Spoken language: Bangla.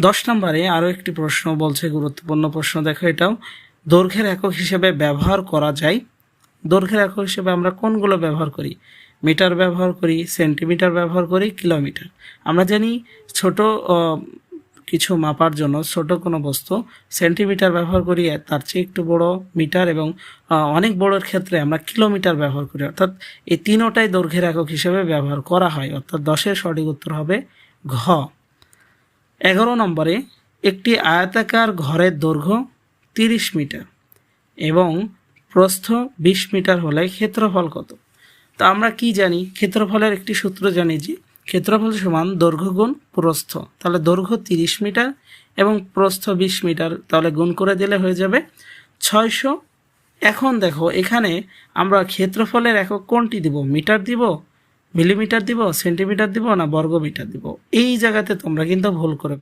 10 নম্বরে আরও একটি প্রশ্ন বলছে, গুরুত্বপূর্ণ প্রশ্ন। দেখো, এটাও দৈর্ঘ্যের একক হিসেবে ব্যবহার করা যায়। দৈর্ঘ্যের একক হিসেবে আমরা কোনগুলো ব্যবহার করি? মিটার ব্যবহার করি, সেন্টিমিটার ব্যবহার করি, কিলোমিটার। আমরা জানি ছোট কিছু মাপার জন্য ছোট কোনো বস্তু সেন্টিমিটার ব্যবহার করি, তার চেয়ে একটু বড় মিটার, এবং অনেক বড়োর ক্ষেত্রে আমরা কিলোমিটার ব্যবহার করি। অর্থাৎ এই তিনোটাই দৈর্ঘ্যের একক হিসেবে ব্যবহার করা হয়। অর্থাৎ 10-এর সঠিক উত্তর হবে ঘ। 11 নম্বরে একটি আয়তাকার ঘরের দৈর্ঘ্য 30 মিটার এবং প্রস্থ 20 মিটার হলে ক্ষেত্রফল কত? তো আমরা কি জানি? ক্ষেত্রফলের একটি সূত্র জানি যে ক্ষেত্রফল সমান দৈর্ঘ্য গুণ প্রস্থ। তাহলে দৈর্ঘ্য 30 মিটার এবং প্রস্থ 20 মিটার, তাহলে গুণ করে দিলে হয়ে যাবে 600। এখন দেখো, এখানে আমরা ক্ষেত্রফলের একক কোনটি দিব? মিটার দিব, মিলিমিটার দিব, সেন্টিমিটার দিব, না বর্গ মিটার দিব? এই জায়গাতে তোমরা কিন্তু ভুল করে